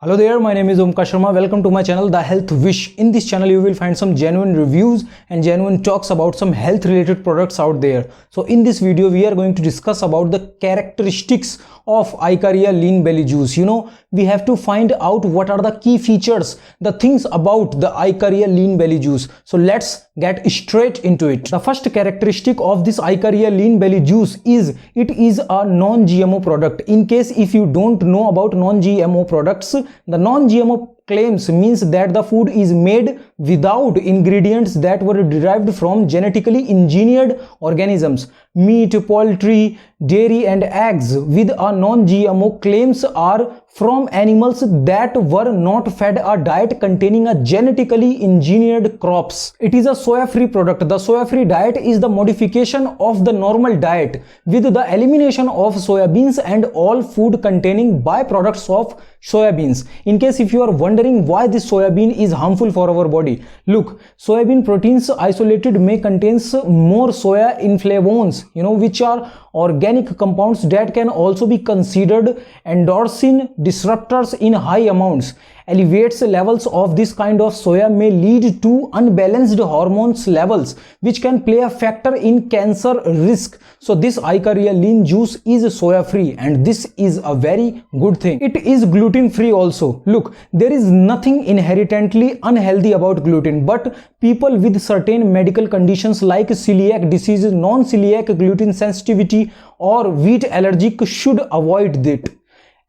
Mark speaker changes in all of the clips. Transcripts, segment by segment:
Speaker 1: Hello there, my name is Omkar Sharma. Welcome to my channel, The Health Wish. In this channel, you will find some genuine reviews and genuine talks about some health related products out there. So in this video, we are going to discuss about the characteristics of Icaria Lean Belly Juice. We have to find out what are the key features, the things about the Icaria Lean Belly Juice. So let's get straight into it. The first characteristic of this Icaria Lean Belly Juice is it is a non-GMO product. In case if you don't know about non-GMO products, the non-GMO claims means that the food is made without ingredients that were derived from genetically engineered organisms. Meat, poultry, dairy and eggs with a non-GMO claims are from animals that were not fed a diet containing a genetically engineered crops. It is a soya-free product. The soya-free diet is the modification of the normal diet with the elimination of soybeans and all food containing byproducts of soybeans. In case if you are wondering why this soybean is harmful for our body, look, soybean proteins isolated may contains more soya inflavones, which are organic compounds that can also be considered endocrine disruptors in high amounts. Elevates levels of this kind of soya may lead to unbalanced hormones levels, which can play a factor in cancer risk. So this Icaria Lean Juice is soya free, and this is a very good thing. It is gluten free also. Look, there is nothing inherently unhealthy about gluten, but people with certain medical conditions like celiac disease, non-celiac gluten sensitivity or wheat allergic should avoid it,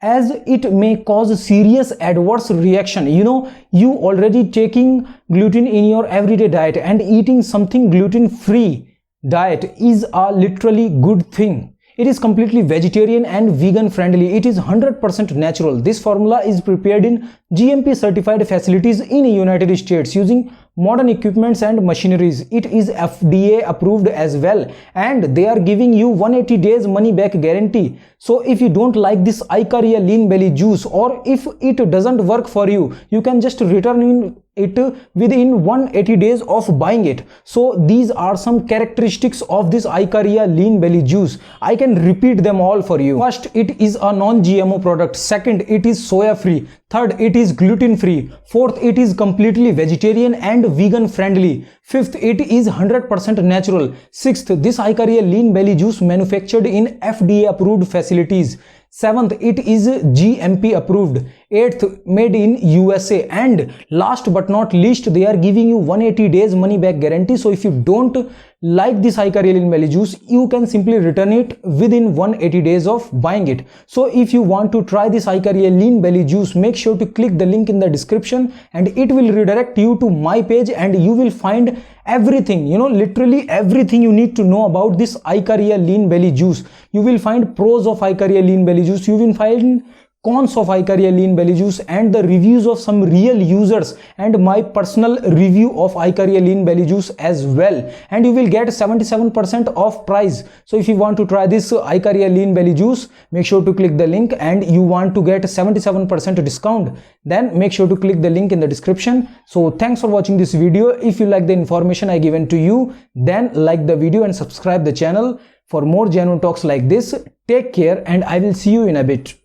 Speaker 1: as it may cause serious adverse reaction. You already taking gluten in your everyday diet, and eating something gluten free diet is a literally good thing. It is completely vegetarian and vegan friendly. It is 100% natural. This formula is prepared in GMP certified facilities in United States using modern equipments and machineries. It is FDA approved as well, and they are giving you 180 days money back guarantee. So if you don't like this Icaria Lean Belly Juice, or if it doesn't work for you, you can just return it within 180 days of buying it. So these are some characteristics of this Icaria Lean Belly Juice. I can repeat them all for you. First, it is a non-GMO product. Second, it is soya free. Third, it is gluten free. Fourth, it is completely vegetarian and vegan friendly. Fifth, it is 100% natural. Sixth, this Icaria Lean Belly Juice manufactured in FDA approved facilities. Seventh, it is GMP approved. Eighth, made in USA. And last but not least, they are giving you 180 days money back guarantee. So if you don't like this Icaria Lean Belly Juice, you can simply return it within 180 days of buying it. So if you want to try this Icaria Lean Belly Juice, make sure to click the link in the description, and it will redirect you to my page, and you will find everything, literally everything you need to know about this Icaria Lean Belly Juice. You will find pros of Icaria Lean Belly Juice. You will find cons of Icaria Lean Belly Juice and the reviews of some real users and my personal review of Icaria Lean Belly Juice as well. And you will get 77% off price. So if you want to try this Icaria Lean Belly Juice, make sure to click the link, and you want to get 77% discount, then make sure to click the link in the description. So thanks for watching this video. If you like the information I given to you, then like the video and subscribe the channel for more genuine talks like this. Take care, and I will see you in a bit.